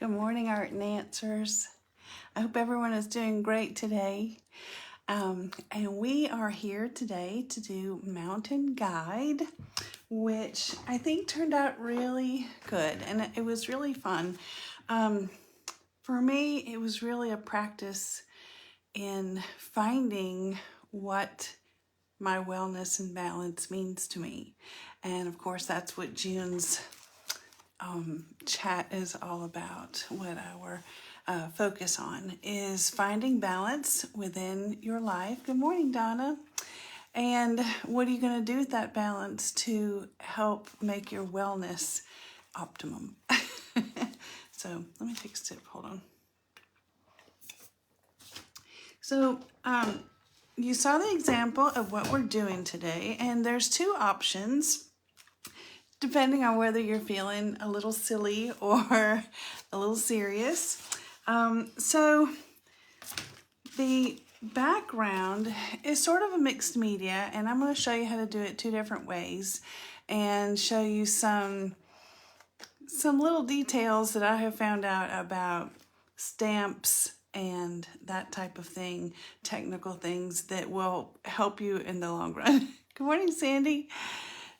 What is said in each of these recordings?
Good morning, Art and Answers. I hope everyone is doing great today. And we are here today to do Mountain Guide, which I think turned out really good and it was really fun. For me, it was really a practice in finding what my wellness and balance means to me. And of course, that's what June's chat is all about. What our focus on is finding balance within your life. Good morning, Donna. And what are you going to do with that balance to help make your wellness optimum? So let me take a sip. Hold on. So you saw the example of what we're doing today, and there's two options depending on whether you're feeling a little silly or a little serious. So the background is sort of a mixed media, and I'm going to show you how to do it two different ways and show you some little details that I have found out about stamps and that type of thing, technical things that will help you in the long run. Good morning, Sandy.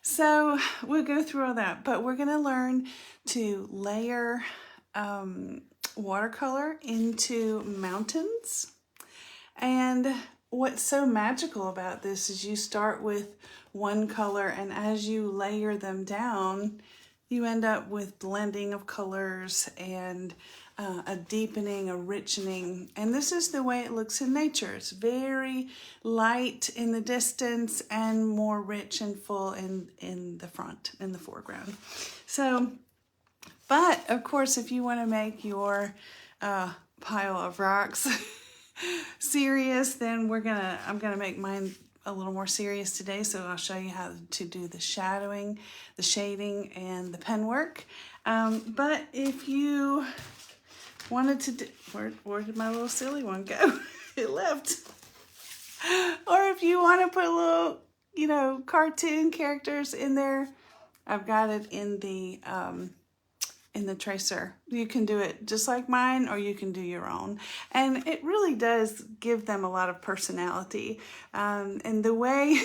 So we'll go through all that, but we're going to learn to layer watercolor into mountains. And what's so magical about this is you start with one color, and as you layer them down, you end up with blending of colors and a deepening, a richening. And this is the way it looks in nature. It's very light in the distance and more rich and full in the front, in the foreground. So, but of course, if you want to make your pile of rocks serious, then I'm gonna make mine a little more serious today. So I'll show you how to do the shadowing, the shading, and the pen work. But if you wanted to do, where did my little silly one go? It left. Or if you want to put a little, cartoon characters in there, I've got it in the tracer. You can do it just like mine, or you can do your own. And it really does give them a lot of personality. And the way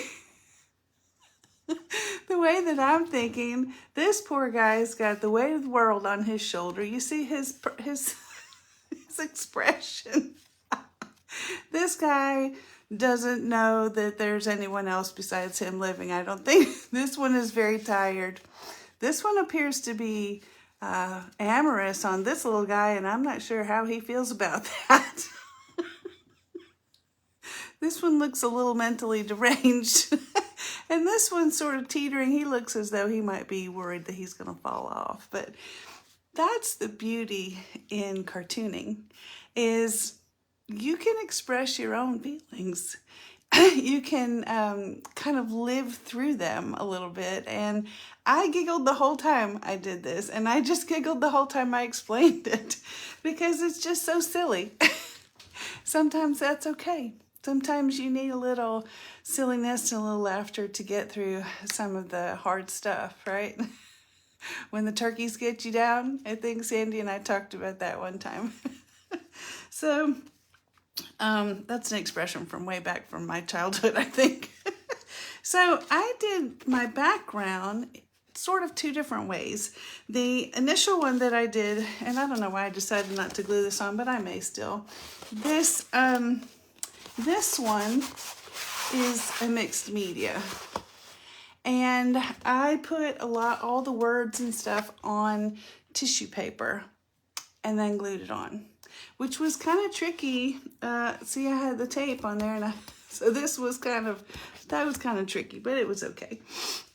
that I'm thinking, this poor guy's got the weight of the world on his shoulder. You see his expression. This guy doesn't know that there's anyone else besides him living. I don't think. This one is very tired. This one appears to be amorous on this little guy, and I'm not sure how he feels about that. This one looks a little mentally deranged. And this one's sort of teetering. He looks as though he might be worried that he's going to fall off. But that's the beauty in cartooning, is you can express your own feelings. You can kind of live through them a little bit. And I giggled the whole time I did this. And I just giggled the whole time I explained it, because it's just so silly. Sometimes that's okay. Sometimes you need a little silliness and a little laughter to get through some of the hard stuff, right? When the turkeys get you down. I think Sandy and I talked about that one time. So that's an expression from way back from my childhood, I think. So I did my background sort of two different ways. The initial one that I did, and I don't know why I decided not to glue this on, but I may still. This one is a mixed media. And I put all the words and stuff on tissue paper and then glued it on, which was kind of tricky. See, I had the tape on there, so that was kind of tricky, but it was okay.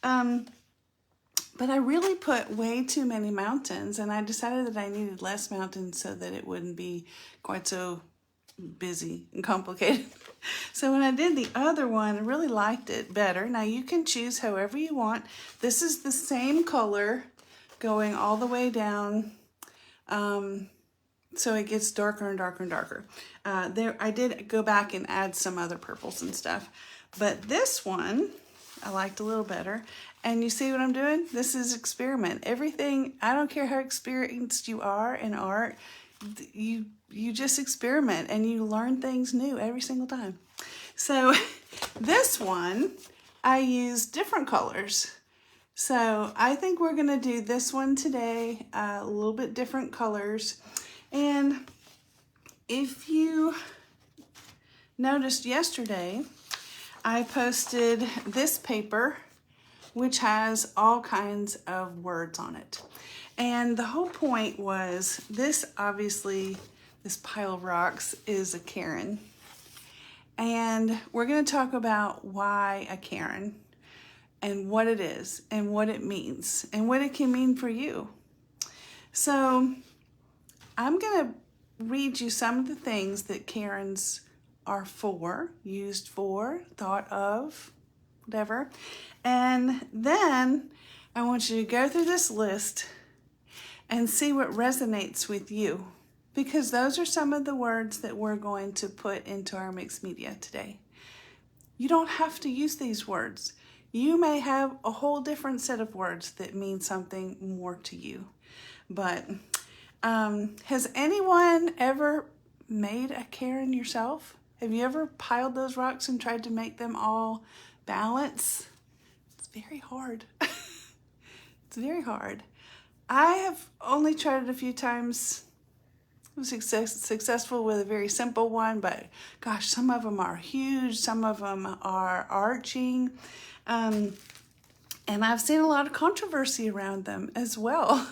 But I really put way too many mountains, and I decided that I needed less mountains so that it wouldn't be quite so busy and complicated. So when I did the other one, I really liked it better. Now you can choose however you want. This is the same color going all the way down, so it gets darker and darker and darker. I did go back and add some other purples and stuff, but this one I liked a little better. And you see what I'm doing? This is experiment. Everything, I don't care how experienced you are in art, you just experiment and you learn things new every single time. So this one, I use different colors. So I think we're gonna do this one today, a little bit different colors. And if you noticed yesterday, I posted this paper, which has all kinds of words on it. And the whole point was this, obviously, this pile of rocks is a cairn. And we're going to talk about why a cairn and what it is and what it means and what it can mean for you. So I'm going to read you some of the things that cairns are for, used for, thought of, whatever. And then I want you to go through this list and see what resonates with you, because those are some of the words that we're going to put into our mixed media today. You don't have to use these words. You may have a whole different set of words that mean something more to you. But has anyone ever made a cairn yourself? Have you ever piled those rocks and tried to make them all balance? It's very hard. It's very hard. I have only tried it a few times. I was successful with a very simple one, but gosh, some of them are huge. Some of them are arching. And I've seen a lot of controversy around them as well.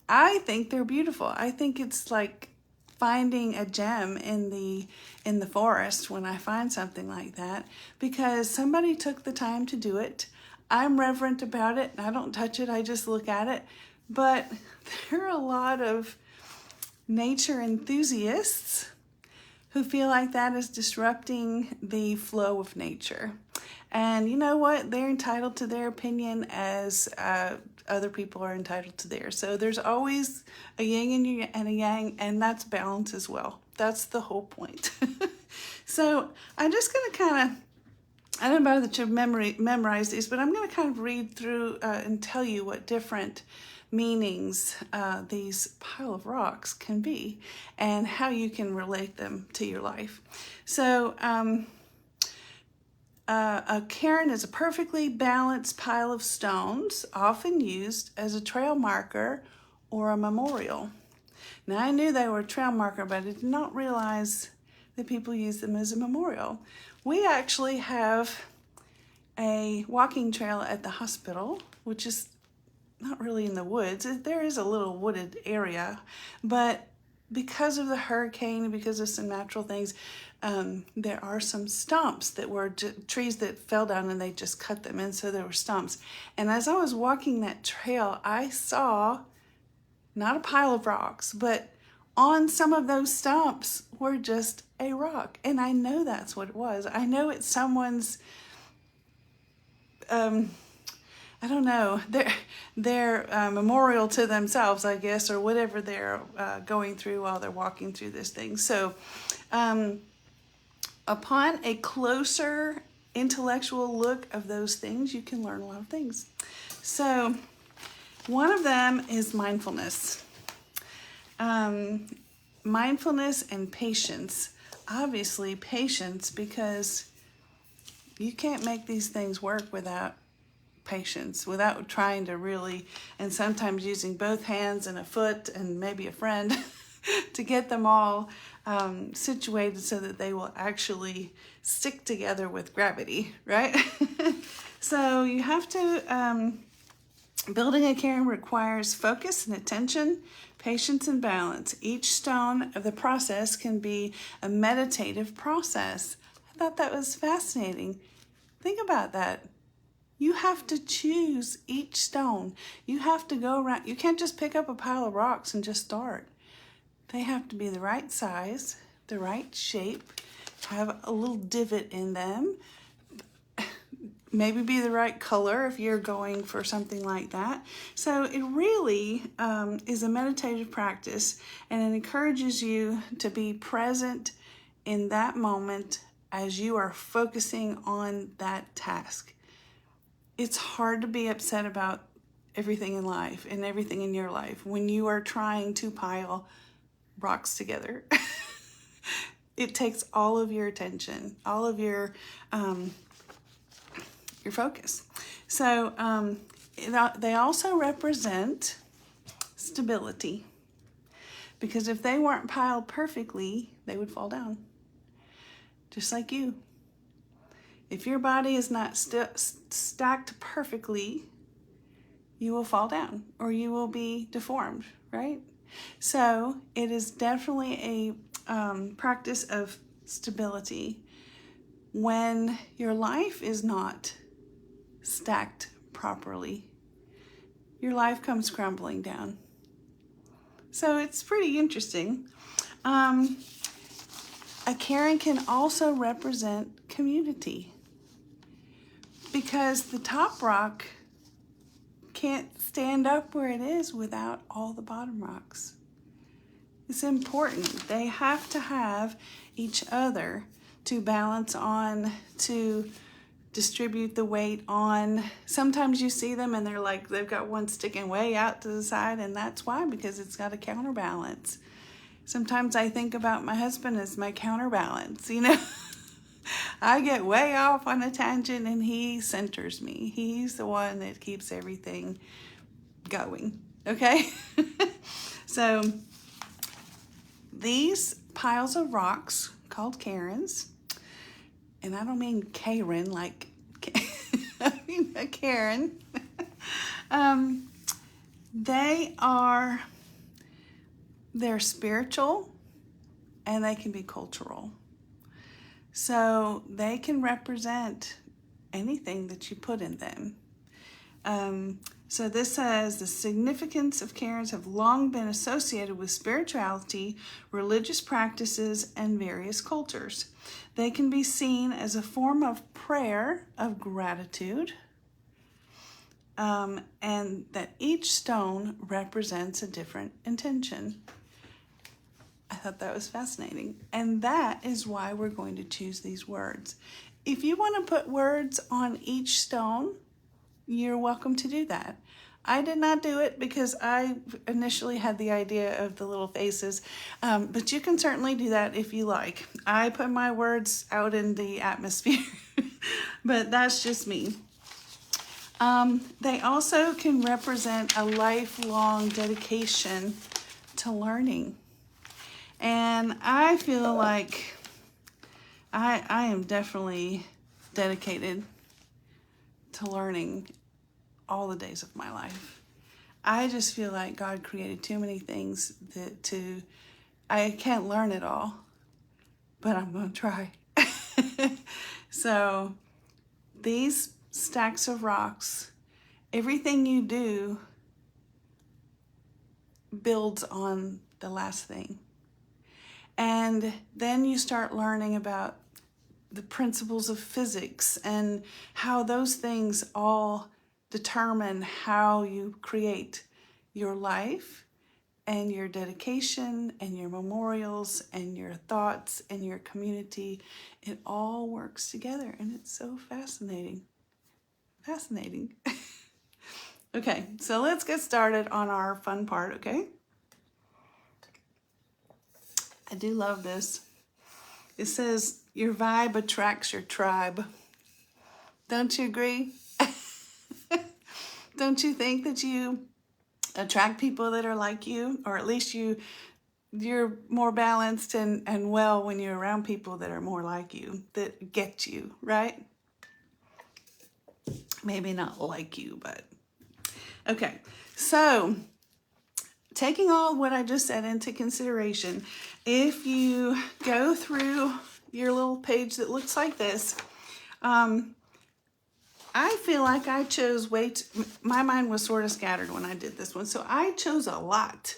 I think they're beautiful. I think it's like finding a gem in the forest when I find something like that, because somebody took the time to do it. I'm reverent about it. I don't touch it. I just look at it. But there are a lot of nature enthusiasts who feel like that is disrupting the flow of nature. And you know what? They're entitled to their opinion as other people are entitled to theirs. So there's always a yin and a yang, and that's balance as well. That's the whole point. So I'm just going to kind of, I don't know that you've memorized these, but I'm going to kind of read through and tell you what different meanings these pile of rocks can be and how you can relate them to your life. So a cairn is a perfectly balanced pile of stones, often used as a trail marker or a memorial. Now, I knew they were a trail marker, but I did not realize that people use them as a memorial. We actually have a walking trail at the hospital, which is not really in the woods. There is a little wooded area, but because of the hurricane, because of some natural things, there are some stumps that were trees that fell down and they just cut them, and so there were stumps. And as I was walking that trail, I saw not a pile of rocks, but on some of those stumps were just a rock. And I know that's what it was. I know it's someone's, I don't know, their memorial to themselves, I guess, or whatever they're going through while they're walking through this thing. So upon a closer intellectual look of those things, you can learn a lot of things. So one of them is mindfulness. Mindfulness and patience. Obviously patience, because you can't make these things work without patience, without trying to really, and sometimes using both hands and a foot and maybe a friend to get them all situated so that they will actually stick together with gravity, right? So you have to, building a cairn requires focus and attention, patience and balance. Each stone of the process can be a meditative process. I thought that was fascinating. Think about that. You have to choose each stone. You have to go around. You can't just pick up a pile of rocks and just start. They have to be the right size, the right shape, have a little divot in them, maybe be the right color if you're going for something like that. So it really is a meditative practice, and it encourages you to be present in that moment as you are focusing on that task. it's hard to be upset about everything in life and everything in your life when you are trying to pile rocks together. It takes all of your attention, all of your focus. So they also represent stability, because if they weren't piled perfectly, they would fall down, just like you. If your body is not stacked perfectly, you will fall down or you will be deformed, right? So it is definitely a practice of stability. When your life is not stacked properly, your life comes crumbling down. So it's pretty interesting. A cairn can also represent community, because the top rock can't stand up where it is without all the bottom rocks. It's important. They have to have each other to balance on, to distribute the weight on. Sometimes you see them and they're like, they've got one sticking way out to the side, and that's why, because it's got a counterbalance. Sometimes I think about my husband as my counterbalance, you know. I get way off on a tangent and he centers me. He's the one that keeps everything going, okay? So these piles of rocks called cairns, and I don't mean Karen like, I mean a cairn. They're spiritual and they can be cultural. So they can represent anything that you put in them. So this says the significance of cairns have long been associated with spirituality, religious practices, and various cultures. They can be seen as a form of prayer of gratitude, and that each stone represents a different intention. I thought that was fascinating. And that is why we're going to choose these words. If you want to put words on each stone, you're welcome to do that. I did not do it because I initially had the idea of the little faces, but you can certainly do that if you like. I put my words out in the atmosphere, but that's just me. They also can represent a lifelong dedication to learning. And I feel like I am definitely dedicated to learning all the days of my life. I just feel like God created too many things I can't learn it all, but I'm going to try. So these stacks of rocks, everything you do builds on the last thing. And then you start learning about the principles of physics and how those things all determine how you create your life and your dedication and your memorials and your thoughts and your community. It all works together, and it's so fascinating. Fascinating. Okay, so let's get started on our fun part, okay? I do love this. It says, your vibe attracts your tribe. Don't you agree? Don't you think that you attract people that are like you? Or at least you're more balanced and well when you're around people that are more like you, that get you, right? Maybe not like you, but... Okay, so... taking all what I just said into consideration, if you go through your little page that looks like this, I feel like I chose my mind was sort of scattered when I did this one, so I chose a lot,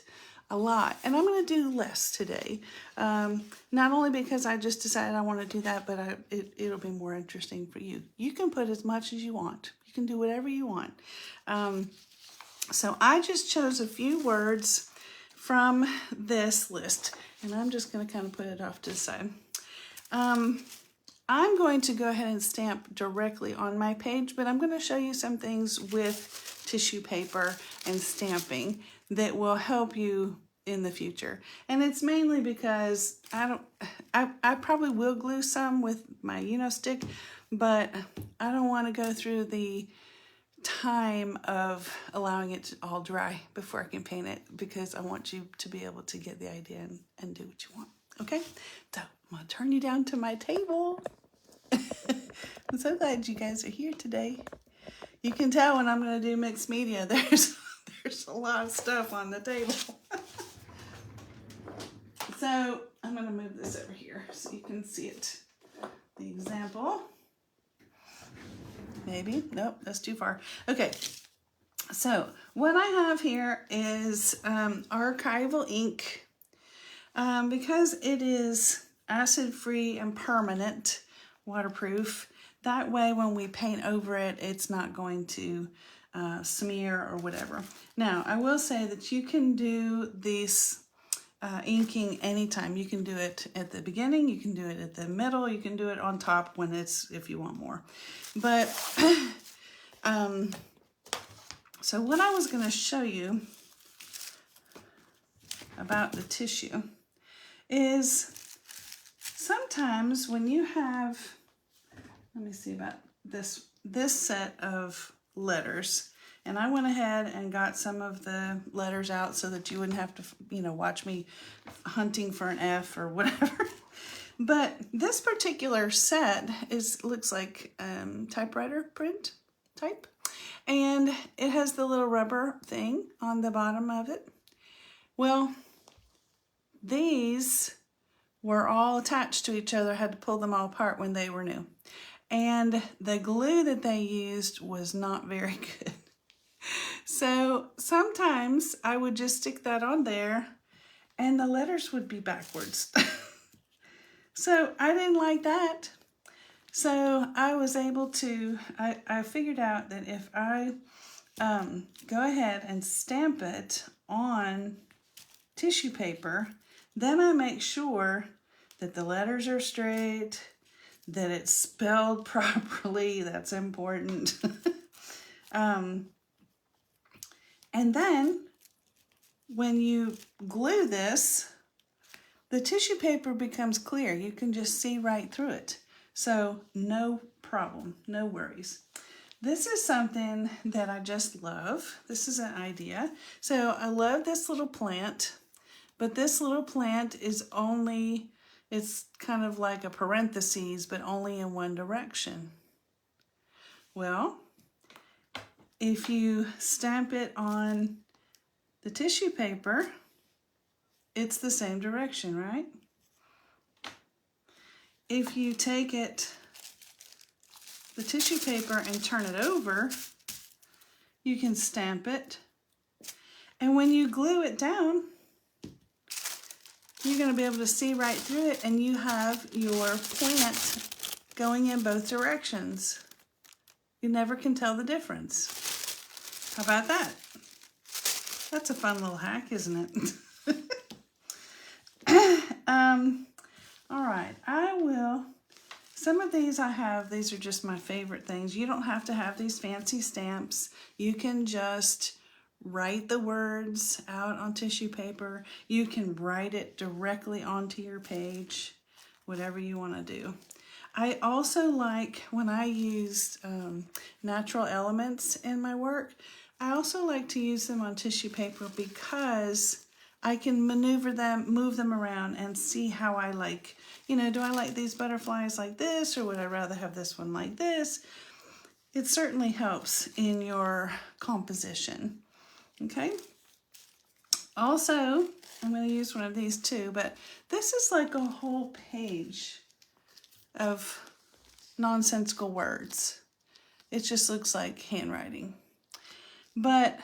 and I'm going to do less today. Not only because I just decided I want to do that, but it'll be more interesting for you. You can put as much as you want. You can do whatever you want. So I just chose a few words from this list, and I'm just going to kind of put it off to the side. I'm going to go ahead and stamp directly on my page, but I'm going to show you some things with tissue paper and stamping that will help you in the future. And it's mainly because I probably will glue some with my Unistick, but I don't want to go through the time of allowing it to all dry before I can paint it, because I want you to be able to get the idea and do what you want. Okay, so I'm gonna turn you down to my table. I'm so glad you guys are here today. You can tell when I'm gonna do mixed media, there's a lot of stuff on the table. So I'm gonna move this over here so you can see it. The example. Maybe, nope, that's too far. Okay, so what I have here is archival ink. Because it is acid-free and permanent, waterproof, that way when we paint over it, it's not going to smear or whatever. Now, I will say that you can do this inking anytime. You can do it at the beginning, you can do it at the middle, you can do it on top when if you want more. But, so what I was going to show you about the tissue is sometimes when you have, let me see about this set of letters, and I went ahead and got some of the letters out so that you wouldn't have to, watch me hunting for an F or whatever. But this particular set looks like typewriter print type, and it has the little rubber thing on the bottom of it. Well, these were all attached to each other. I had to pull them all apart when they were new. And the glue that they used was not very good. So sometimes I would just stick that on there and the letters would be backwards. So I didn't like that. So I was able to, I figured out that if I go ahead and stamp it on tissue paper, then I make sure that the letters are straight, that it's spelled properly. That's important. And then when you glue this, the tissue paper becomes clear. You can just see right through it. So no problem, no worries. This is something that I just love. This is an idea. So I love this little plant, but this little plant is only, it's kind of like a parentheses, but only in one direction. Well, if you stamp it on the tissue paper, it's the same direction, right? If you take it, the tissue paper, and turn it over, you can stamp it. And when you glue it down, you're going to be able to see right through it, and you have your plant going in both directions. You never can tell the difference. How about that? That's a fun little hack, isn't it? All right, some of these I have, these are just my favorite things. You don't have to have these fancy stamps. You can just write the words out on tissue paper. You can write it directly onto your page, whatever you want to do. I also like, when I used natural elements in my work, I also like to use them on tissue paper because I can maneuver them, move them around, and see how I like, do I like these butterflies like this, or would I rather have this one like this? It certainly helps in your composition, okay? Also, I'm going to use one of these too, but this is like a whole page of nonsensical words. It just looks like handwriting. But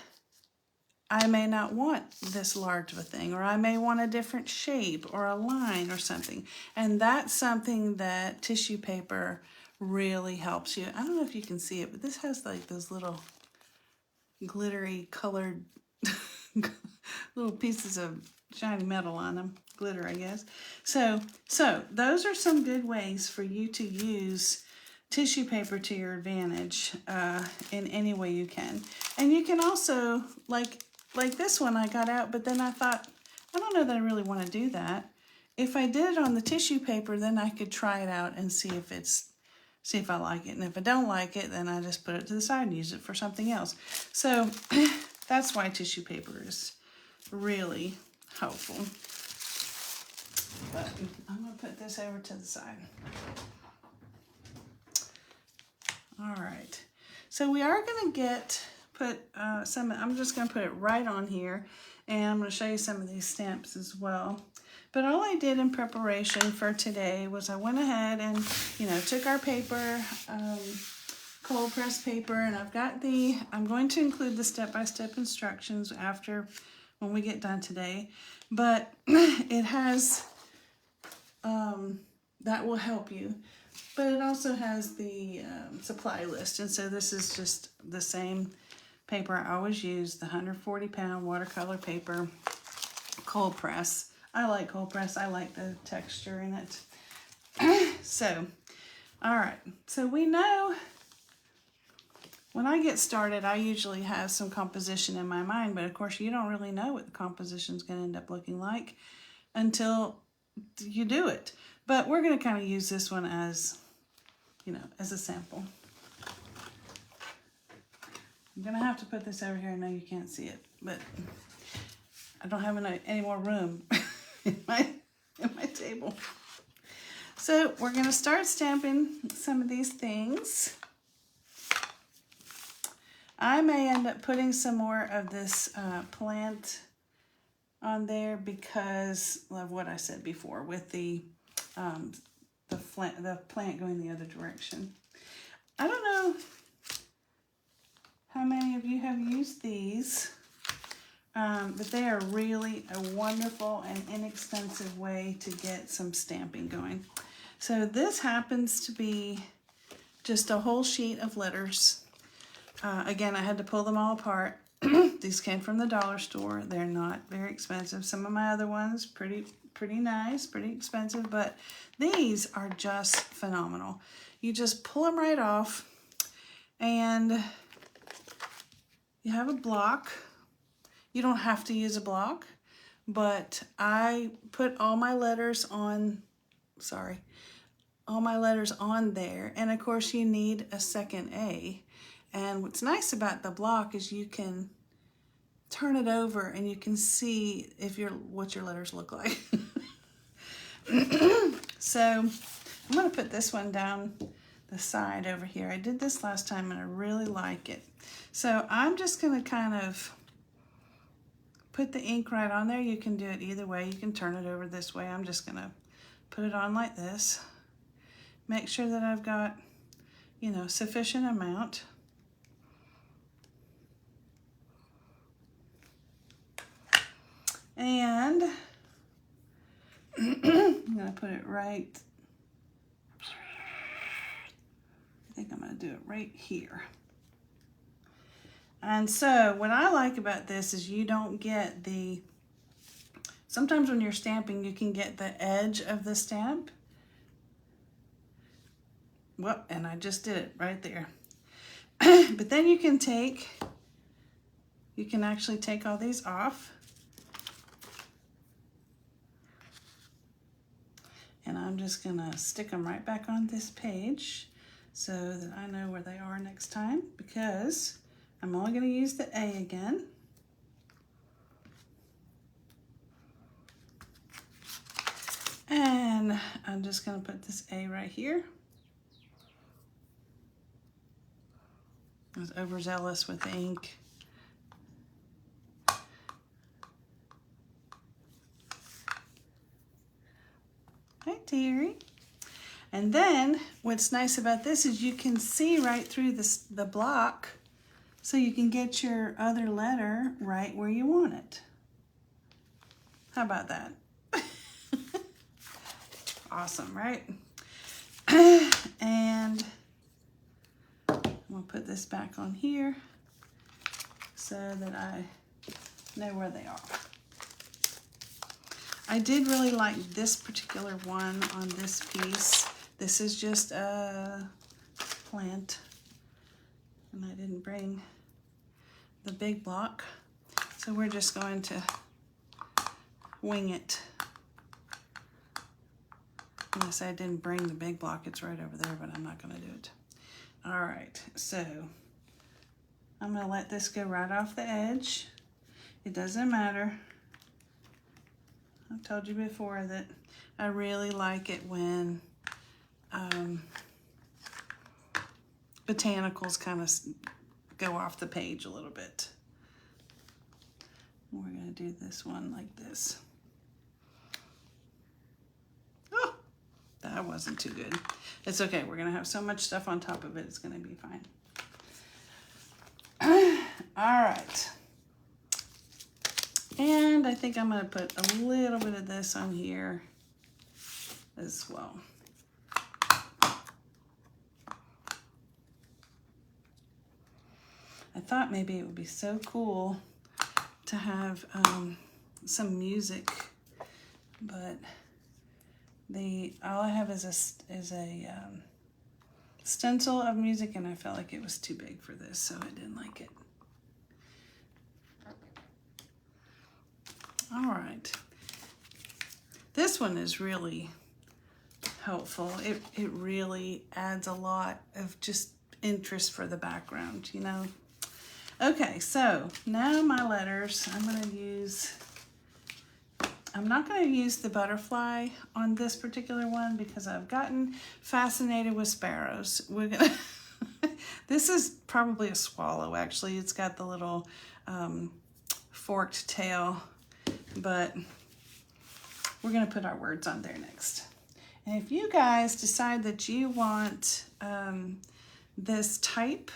I may not want this large of a thing, or I may want a different shape or a line or something. And that's something that tissue paper really helps you. I don't know if you can see it, but this has like those little glittery colored little pieces of shiny metal on them, glitter, I guess. So those are some good ways for you to use tissue paper to your advantage in any way you can. And you can also, like this one I got out, but then I thought, I don't know that I really want to do that. If I did it on the tissue paper, then I could try it out and see if I like it. And if I don't like it, then I just put it to the side and use it for something else. So that's why tissue paper is really helpful. But I'm going to put this over to the side. All right. So we are going to put some, I'm just going to put it right on here. And I'm going to show you some of these stamps as well. But all I did in preparation for today was I went ahead and, took our paper, cold pressed paper, and I'm going to include the step-by-step instructions when we get done today. But it has, that will help you. But it also has the supply list. And so this is just the same paper I always use, the 140-pound watercolor paper, cold press. I like cold press. I like the texture in it. So, all right. So we know when I get started, I usually have some composition in my mind, but of course you don't really know what the composition is going to end up looking like until you do it. But we're going to kind of use this one as, as a sample. I'm going to have to put this over here. I know you can't see it, but I don't have any more room in my table. So we're going to start stamping some of these things. I may end up putting some more of this plant on there because of what I said before with the plant going the other direction. I don't know how many of you have used these. But they are really a wonderful and inexpensive way to get some stamping going. So this happens to be just a whole sheet of letters. Again, I had to pull them all apart. These came from the dollar store. They're not very expensive. Some of my other ones, pretty nice, pretty expensive, but these are just phenomenal. You just pull them right off and you have a block. You don't have to use a block, but I put all my letters on there. And of course you need a second A. And what's nice about the block is you can turn it over and you can see what your letters look like. So I'm going to put this one down the side over here. I did this last time and I really like it. So I'm just going to kind of put the ink right on there. You can do it either way. You can turn it over this way. I'm just going to put it on like this. Make sure that I've got, sufficient amount. And I'm going to put it right, I think I'm going to do it right here. And so what I like about this is you don't get sometimes when you're stamping, you can get the edge of the stamp. Well, and I just did it right there. But then you can actually take all these off. And I'm just gonna stick them right back on this page so that I know where they are next time, because I'm only going to use the A again. And I'm just going to put this A right here. I was overzealous with the ink. Hi, dearie. And then what's nice about this is you can see right through the block, so you can get your other letter right where you want it. How about that? Awesome, right? And I'm gonna put this back on here so that I know where they are. I did really like this particular one on this piece. This is just a plant, and I didn't bring the big block, so we're just going to wing it. Unless I didn't bring the big block, it's right over there, but I'm not going to do it. All right, so I'm going to let this go right off the edge. It doesn't matter. I've told you before that I really like it when botanicals kind of go off the page a little bit. We're going to do this one like this. Oh, that wasn't too good. It's okay. We're going to have so much stuff on top of it. It's going to be fine. All right. And I think I'm going to put a little bit of this on here as well. I thought maybe it would be so cool to have some music, but all I have is a stencil of music, and I felt like it was too big for this, so I didn't like it. All right, this one is really helpful. It really adds a lot of just interest for the background, you know. Okay, so now my letters, I'm not going to use the butterfly on this particular one because I've gotten fascinated with sparrows. We're gonna this is probably a swallow, actually. It's got the little forked tail, but we're going to put our words on there next. And if you guys decide that you want this type,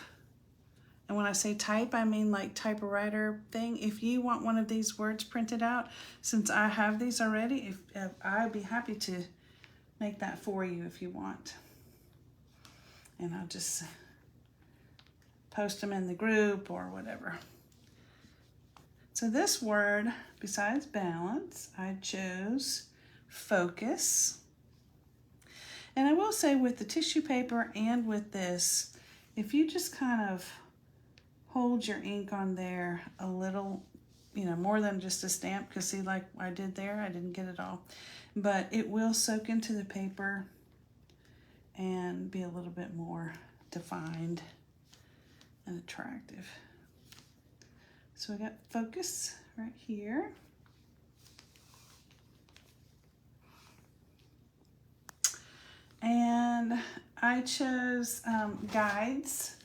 and when I say type, I mean like typewriter thing. If you want one of these words printed out, since I have these already, I'd be happy to make that for you if you want. And I'll just post them in the group or whatever. So this word, besides balance, I chose focus. And I will say with the tissue paper and with this, if you just kind of hold your ink on there a little, you know, more than just a stamp, because see, like I did there, I didn't get it all, but it will soak into the paper and be a little bit more defined and attractive. So we got focus right here. And I chose guides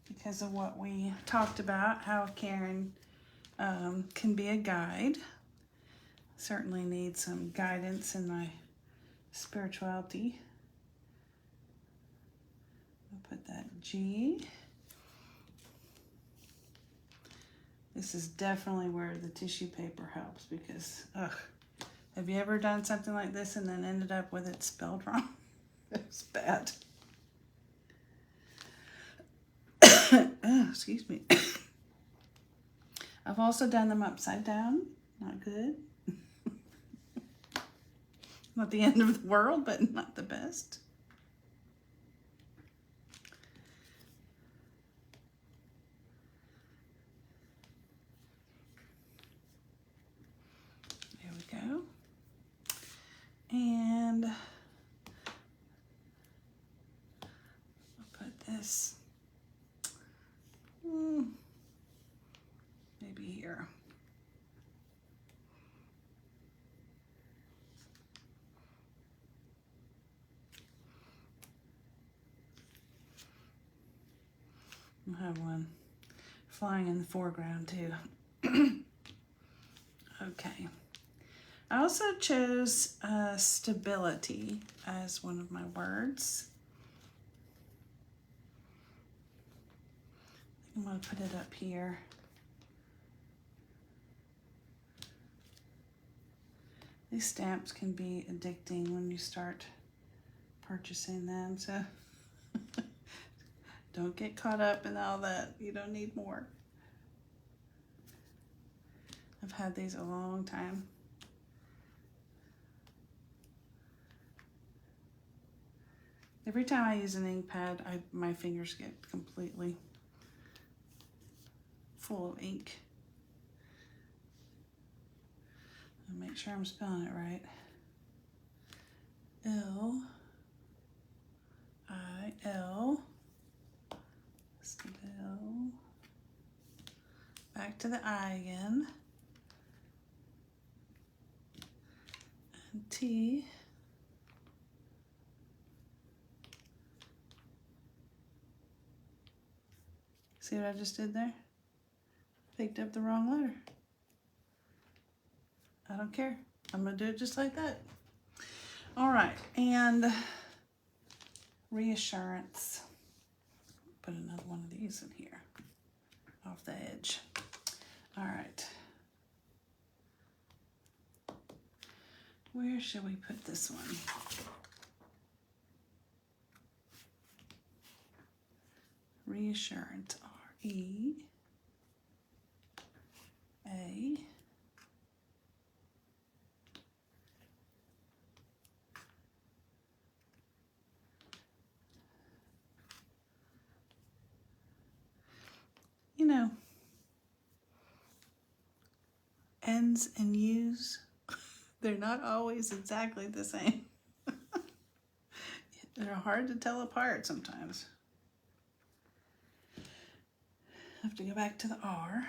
because of what we talked about, how Karen can be a guide. Certainly need some guidance in my spirituality. I'll put that G. This is definitely where the tissue paper helps because, have you ever done something like this and then ended up with it spelled wrong? It's bad. Oh, excuse me. I've also done them upside down. Not good. Not the end of the world, but not the best. There we go. And I'll put this maybe here. I'll have one flying in the foreground too. Okay. I also chose stability as one of my words. I'm going to put it up here. These stamps can be addicting when you start purchasing them, so don't get caught up in all that. You don't need more. I've had these a long time. Every time I use an ink pad, my fingers get completely full of ink. I'll make sure I'm spelling it right. L-I-L. L. Back to the I again. And T. See what I just did there? Picked up the wrong letter. I don't care. I'm gonna do it just like that. All right, and reassurance. Put another one of these in here, off the edge. All right. Where should we put this one? Reassurance, R-E-A. You know, N's and U's, they're not always exactly the same. They're hard to tell apart sometimes. I have to go back to the R.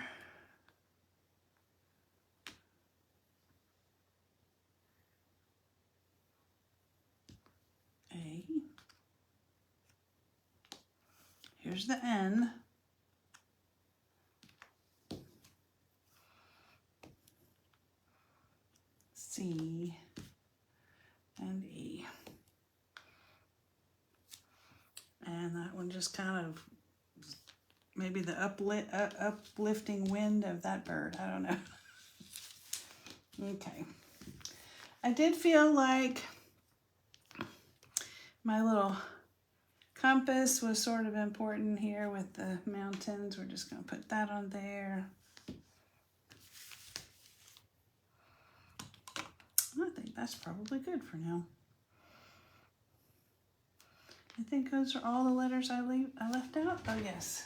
A. Here's the N. C and E. And that one just kind of, maybe the uplifting wind of that bird. I don't know. Okay. I did feel like my little compass was sort of important here with the mountains. We're just going to put that on there. I think that's probably good for now. I think those are all the letters I left out. Oh yes,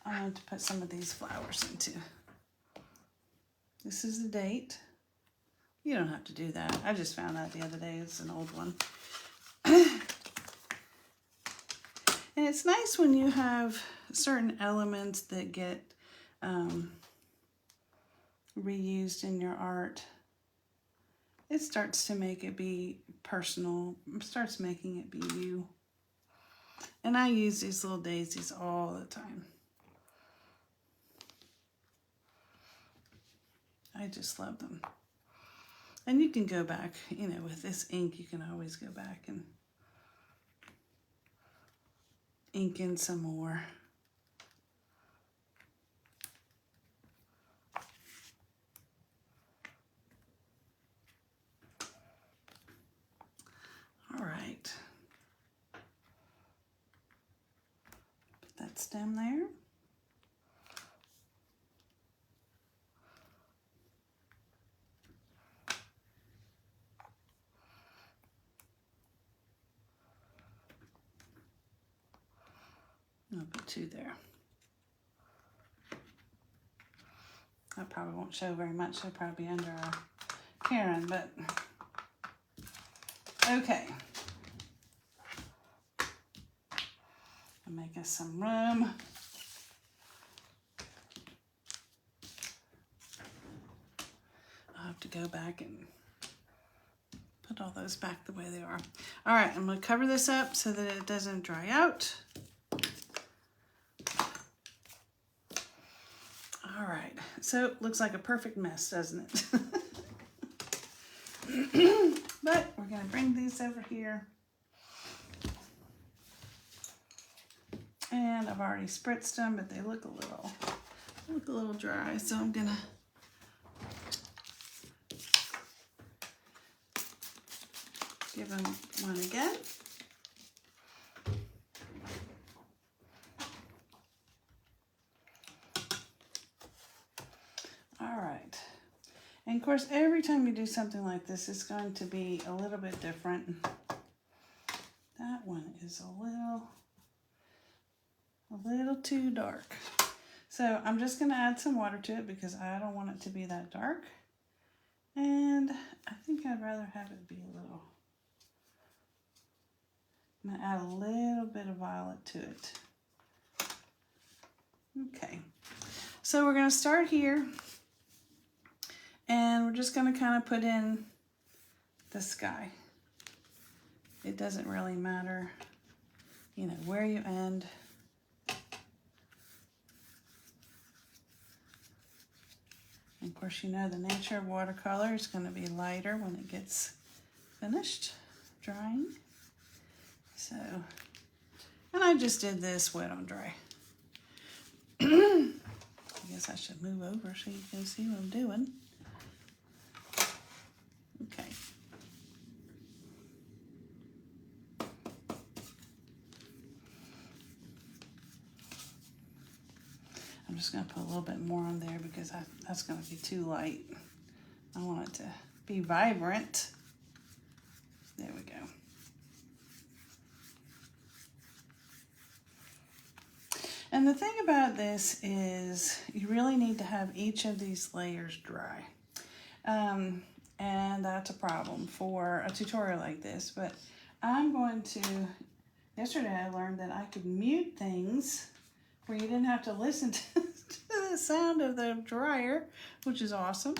I want to put some of these flowers into. This is the date. You don't have to do that. I just found that the other day. It's an old one. And it's nice when you have certain elements that get reused in your art. It starts to make it be personal, starts making it be you. And I use these little daisies all the time. I just love them. And you can go back, you know, with this ink, you can always go back and ink in some more. All right. Put that stem there. I'll put two there. That probably won't show very much. It'll probably be under our Karen, but okay. I'll make us some room. I'll have to go back and put all those back the way they are. All right, I'm going to cover this up so that it doesn't dry out. All right, so it looks like a perfect mess, doesn't it? But we're going to bring these over here. And I've already spritzed them, but they look a little dry, so I'm going to give them one again. All right. And of course, every time you do something like this, it's going to be a little bit different. That one is a little too dark. So I'm just going to add some water to it because I don't want it to be that dark. And I think I'd rather have it be a little. I'm going to add a little bit of violet to it. Okay, so we're going to start here. And we're just going to kind of put in the sky. It doesn't really matter, you know, where you end. And of course, you know the nature of watercolor is going to be lighter when it gets finished drying. So, and I just did this wet on dry. I guess I should move over so you can see what I'm doing. Okay. I'm just going to put a little bit more on there because that's going to be too light. I want it to be vibrant. There we go. And the thing about this is you really need to have each of these layers dry. And that's a problem for a tutorial like this. But I'm going to, yesterday I learned that I could mute things where you didn't have to listen to the sound of the dryer, which is awesome.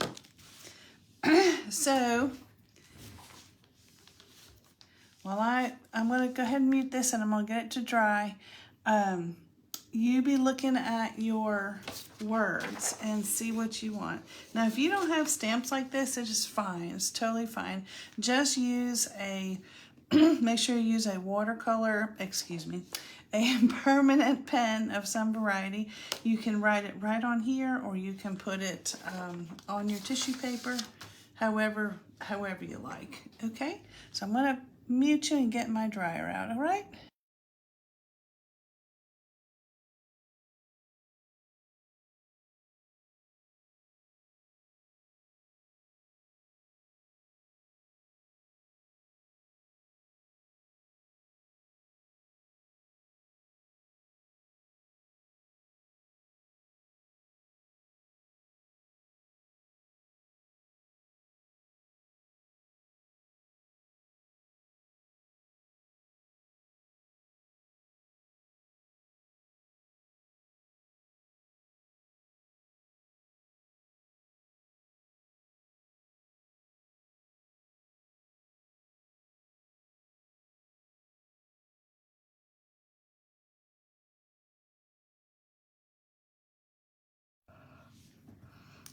So, while I'm going to go ahead and mute this and I'm going to get it to dry. You be looking at your words and see what you want. Now, if you don't have stamps like this, it's just fine. It's totally fine. Just use a, make sure you use a watercolor, a permanent pen of some variety. You can write it right on here, or you can put it on your tissue paper, however you like. Okay, so I'm going to mute you and get my dryer out, all right?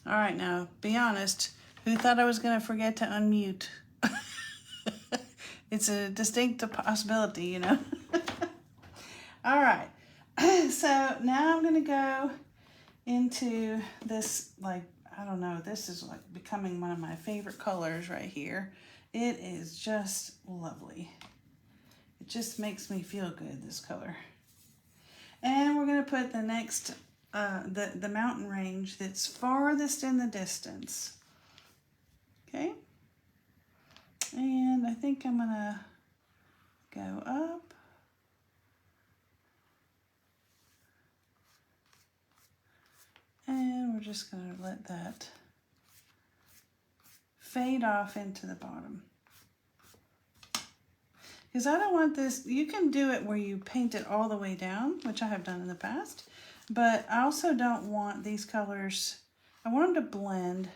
All right, now, be honest. Who thought I was going to forget to unmute? It's a distinct possibility, you know. All right. So now I'm going to go into this, like, I don't know, this is like becoming one of my favorite colors right here. It is just lovely. It just makes me feel good, this color. And we're going to put the next the mountain range that's farthest in the distance. Okay. And I think I'm gonna go up. And we're just gonna let that fade off into the bottom. Because I don't want this, you can do it where you paint it all the way down, which I have done in the past. But I also don't want these colors, I want them to blend,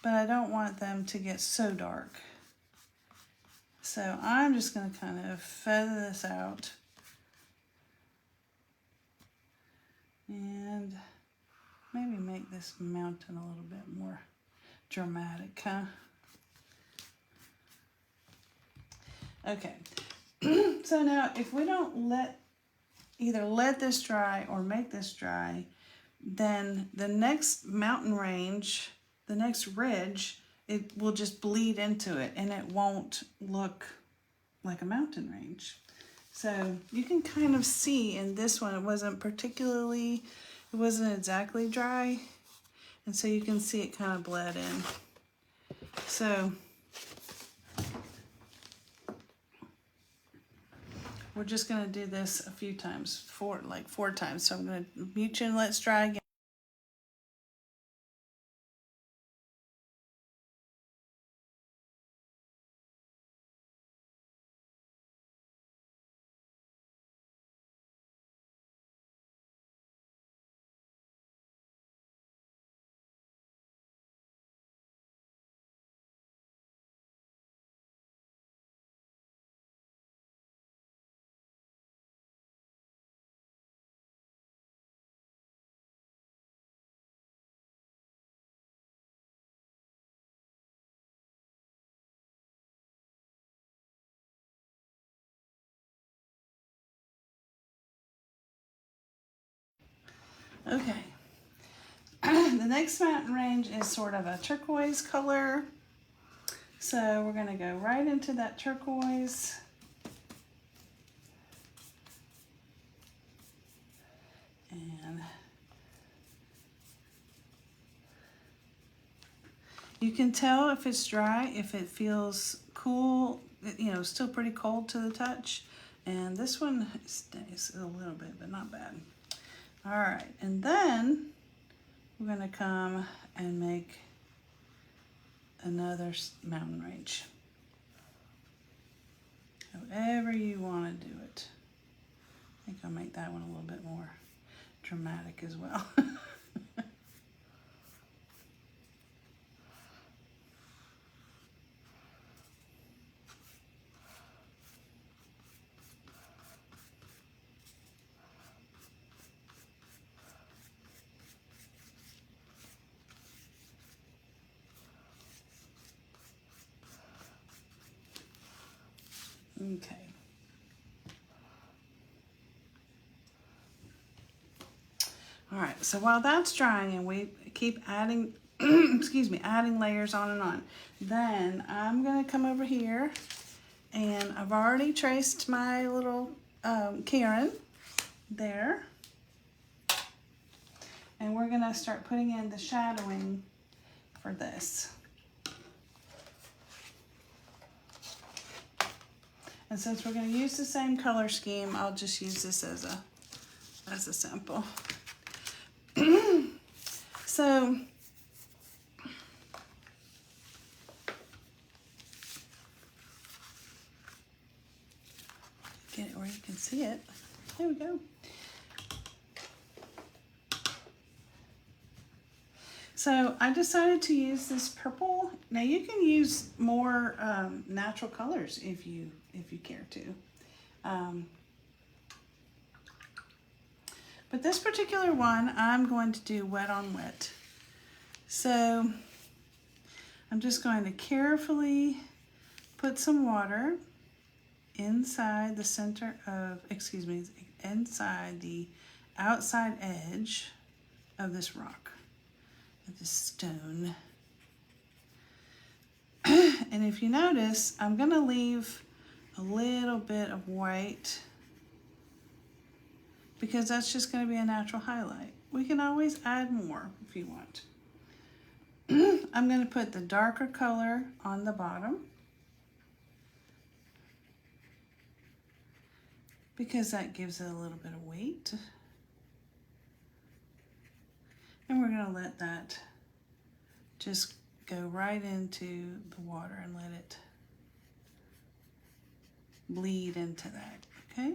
but I don't want them to get so dark. So I'm just going to kind of feather this out. And maybe make this mountain a little bit more dramatic, huh? Okay. So now if we don't either let this dry or make this dry, then the next mountain range, the next ridge, it will just bleed into it and it won't look like a mountain range. So you can kind of see in this one, it wasn't exactly dry. And so you can see it kind of bled in. So we're just going to do this a few times, like four times. So I'm going to mute you and let's try again. Okay. The next mountain range is sort of a turquoise color. So we're going to go right into that turquoise. And you can tell if it's dry, if it feels cool, you know, still pretty cold to the touch. And this one stays a little bit, but not bad. All right, and then we're going to come and make another mountain range. However you want to do it. I think I'll make that one a little bit more dramatic as well. Okay. All right, so while that's drying and we keep adding, excuse me, adding layers on and on, then I'm gonna come over here and I've already traced my little Karen there. And we're gonna start putting in the shadowing for this. And since we're going to use the same color scheme, I'll just use this as a sample. So get it where you can see it. There we go. So I decided to use this purple. Now you can use more natural colors if you care to. But this particular one, I'm going to do wet on wet. So I'm just going to carefully put some water inside the center of, inside the outside edge of this rock, of this stone. And if you notice, I'm going to leave a little bit of white because that's just going to be a natural highlight. We can always add more if you want. I'm going to put the darker color on the bottom because that gives it a little bit of weight. And we're going to let that just go right into the water and let it bleed into that, okay?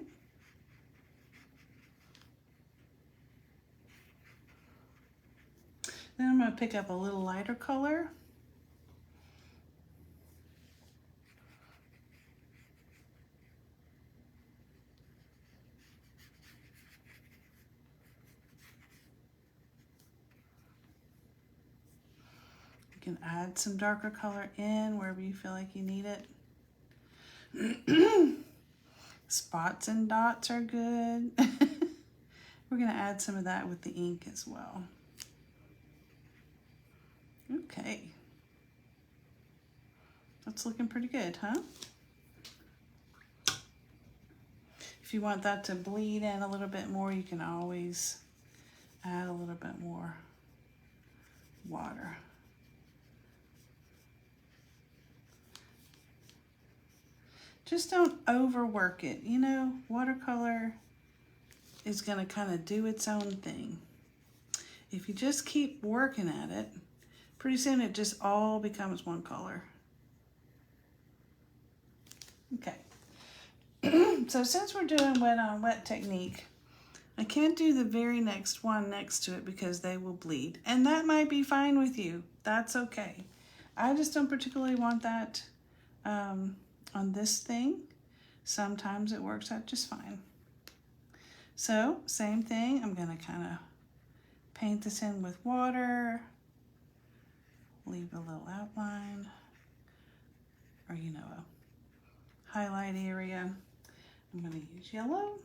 Then I'm going to pick up a little lighter color. You can add some darker color in wherever you feel like you need it. Spots and dots are good. We're going to add some of that with the ink as well. Okay. That's looking pretty good, huh? If you want that to bleed in a little bit more, you can always add a little bit more water. Just don't overwork it. You know, watercolor is going to kind of do its own thing. If you just keep working at it, pretty soon it just all becomes one color. Okay. So since we're doing wet on wet technique, I can't do the very next one next to it because they will bleed. And that might be fine with you. That's okay. I just don't particularly want that on this thing. Sometimes it works out just fine. So same thing, I'm gonna kind of paint this in with water, leave a little outline, or you know, a highlight area. I'm gonna use yellow.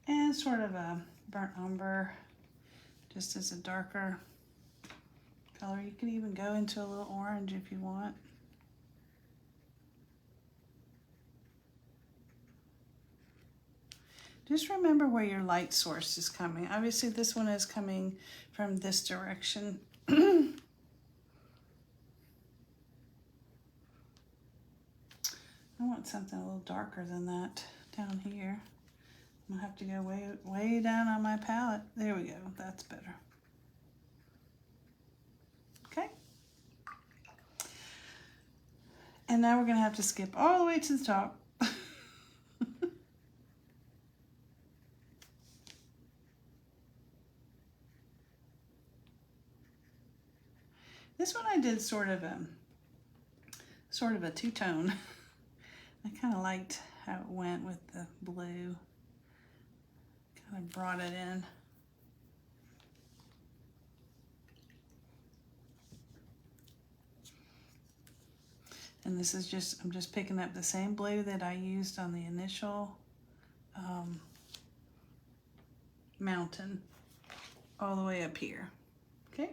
And sort of a burnt umber, just as a darker color. You could even go into a little orange if you want. Just remember where your light source is coming. Obviously this one is coming from this direction. I want something a little darker than that down here. I'm gonna have to go way down on my palette. There we go, that's better. Okay. And now we're gonna have to skip all the way to the top. This one I did sort of a two-tone. I kind of liked how it went with the blue. Kind of brought it in. And this is just, I'm just picking up the same blue that I used on the initial mountain all the way up here. Okay.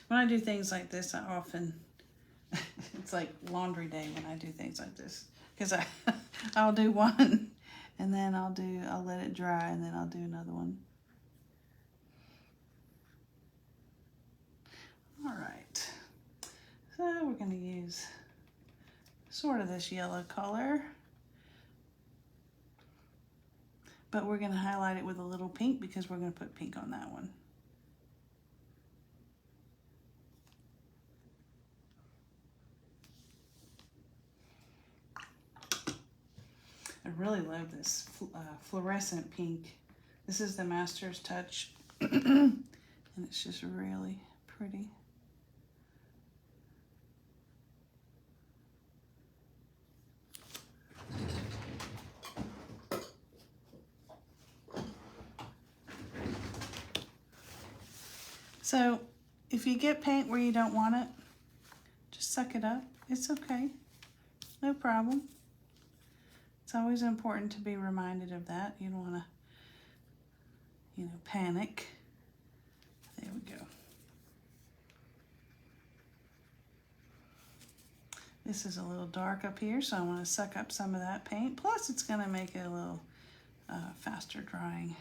When I do things like this, I often, it's like laundry day when I do things like this. Because I'll do one and then I'll let it dry and then I'll do another one. All right, so we're going to use sort of this yellow color, but we're going to highlight it with a little pink because we're going to put pink on that one. I really love this fluorescent pink. This is the Master's Touch, and it's just really pretty. So if you get paint where you don't want it, just suck it up. It's okay, no problem. It's always important to be reminded of that. You don't want to, panic. There we go. This is a little dark up here, so I want to suck up some of that paint. Plus, it's going to make it a little faster drying.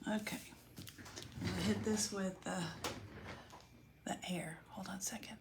Okay, I'm gonna hit this with the air. Hold on a second.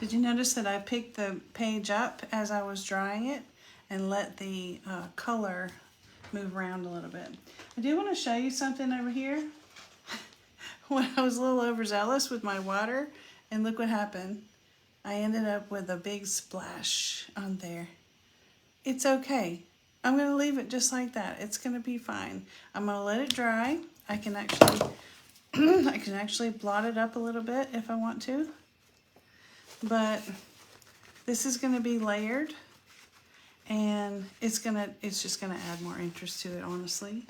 Did you notice that I picked the page up as I was drying it and let the color move around a little bit? I do want to show you something over here. When I was a little overzealous with my water, and look what happened. I ended up with a big splash on there. It's okay. I'm going to leave it just like that. It's going to be fine. I'm going to let it dry. I can actually I can actually blot it up a little bit if I want to. But this is going to be layered, and it's just going to add more interest to it, honestly.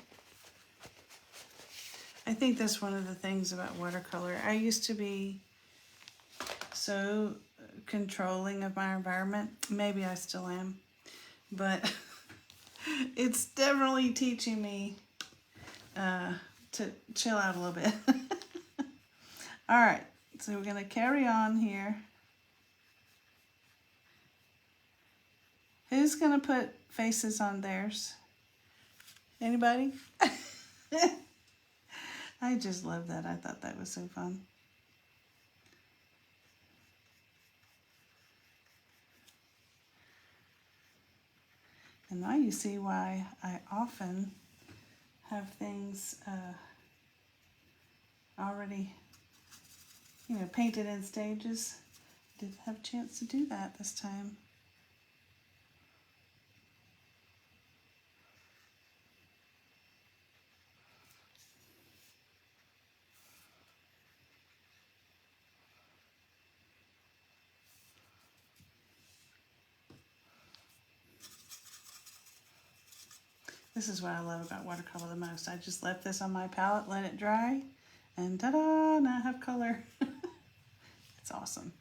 I think that's one of the things about watercolor. I used to be so controlling of my environment. Maybe I still am, but it's definitely teaching me to chill out a little bit. All right, so we're gonna carry on here. Who's gonna put faces on theirs? Anybody? I just love that. I thought that was so fun. And now you see why I often have things already, painted in stages. Didn't have a chance to do that this time. This is what I love about watercolor the most. I just left this on my palette, let it dry, and ta-da, now I have color. It's awesome.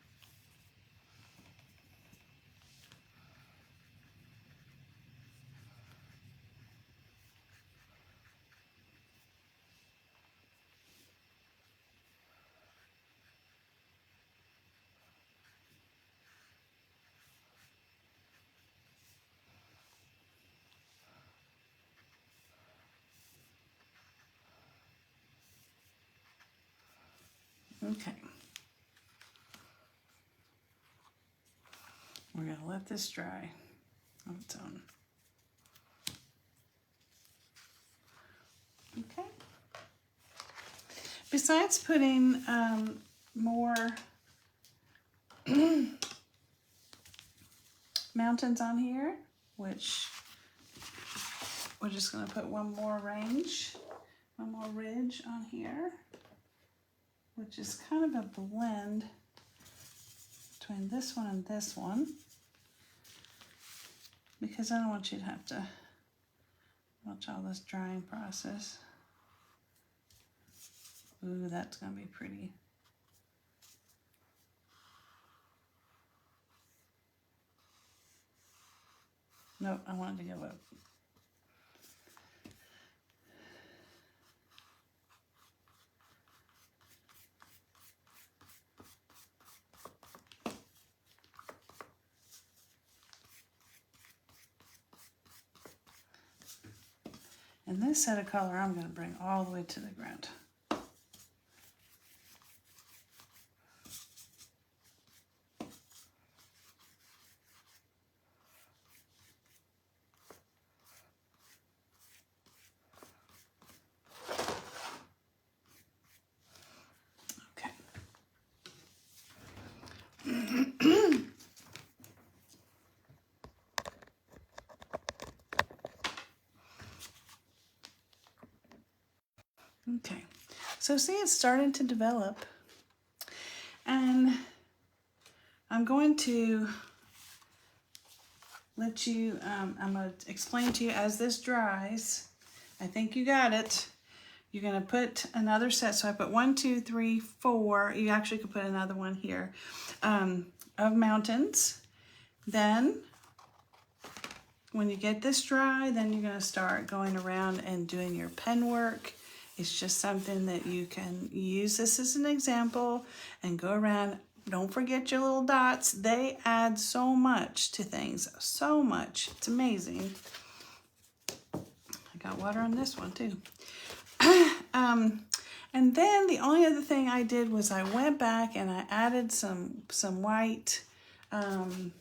Okay. We're going to let this dry on its own. Okay. Besides putting more mountains on here, which we're just going to put one more ridge on here, which is kind of a blend between this one and this one, because I don't want you to have to watch all this drying process. Ooh, that's gonna be pretty. Nope, I wanted to go up. And this set of color I'm going to bring all the way to the ground. Okay. Okay, so see, it's starting to develop, and I'm going to let you, I'm going to explain to you as this dries. I think you got it. You're going to put another set, so I put 1, 2, 3, 4, you actually could put another one here, of mountains. Then, when you get this dry, then you're going to start going around and doing your pen work. It's just something that you can use this as an example and go around. Don't forget your little dots. They add so much to things, so much. It's amazing. I got water on this one too. And then the only other thing I did was I went back and I added some white, and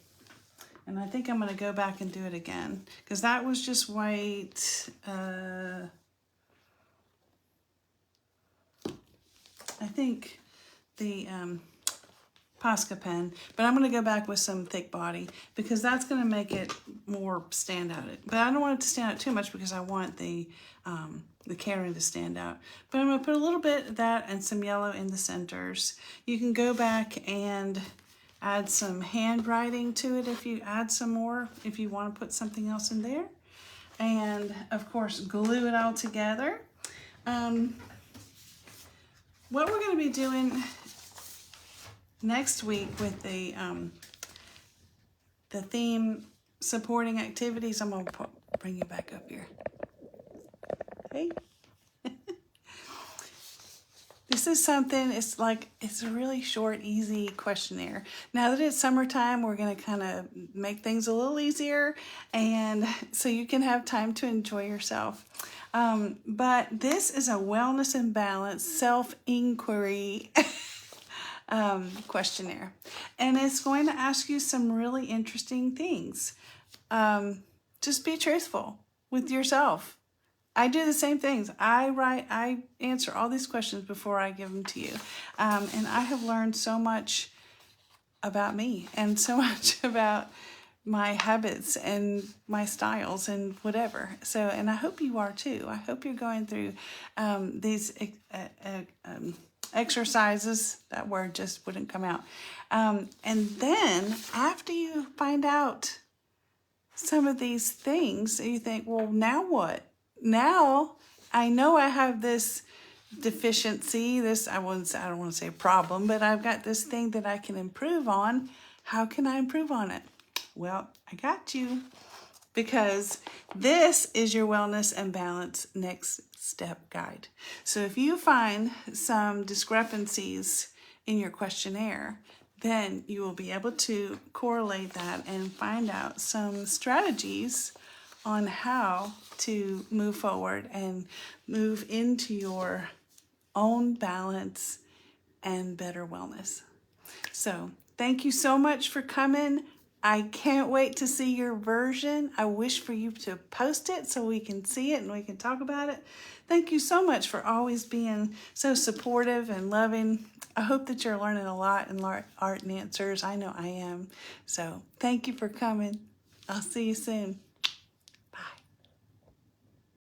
I think I'm going to go back and do it again, because that was just white. I think the Posca pen, but I'm going to go back with some thick body because that's going to make it more stand out. But I don't want it to stand out too much because I want the Caring to stand out. But I'm going to put a little bit of that and some yellow in the centers. You can go back and add some handwriting to it if you add some more, if you want to put something else in there. And of course, glue it all together. What we're going to be doing next week with the theme supporting activities, I'm going to bring you back up here. Hey. This is something, it's a really short, easy questionnaire. Now that it's summertime, we're going to kind of make things a little easier, and so you can have time to enjoy yourself. But this is a wellness and balance self-inquiry questionnaire, and it's going to ask you some really interesting things. Just be truthful with yourself. I do the same things. I answer all these questions before I give them to you. And I have learned so much about me and so much about my habits and my styles and whatever. So, and I hope you are too. I hope you're going through these exercises. That word just wouldn't come out. And then after you find out some of these things, you think, well, now what? Now I know I have this deficiency, I don't want to say problem, but I've got this thing that I can improve on. How can I improve on it? Well, I got you, because this is your Wellness and Balance Next Step Guide. So if you find some discrepancies in your questionnaire, then you will be able to correlate that and find out some strategies on how to move forward and move into your own balance and better wellness. So thank you so much for coming. I can't wait to see your version. I wish for you to post it so we can see it and we can talk about it. Thank you so much for always being so supportive and loving. I hope that you're learning a lot in Art and Answers. I know I am. So thank you for coming. I'll see you soon.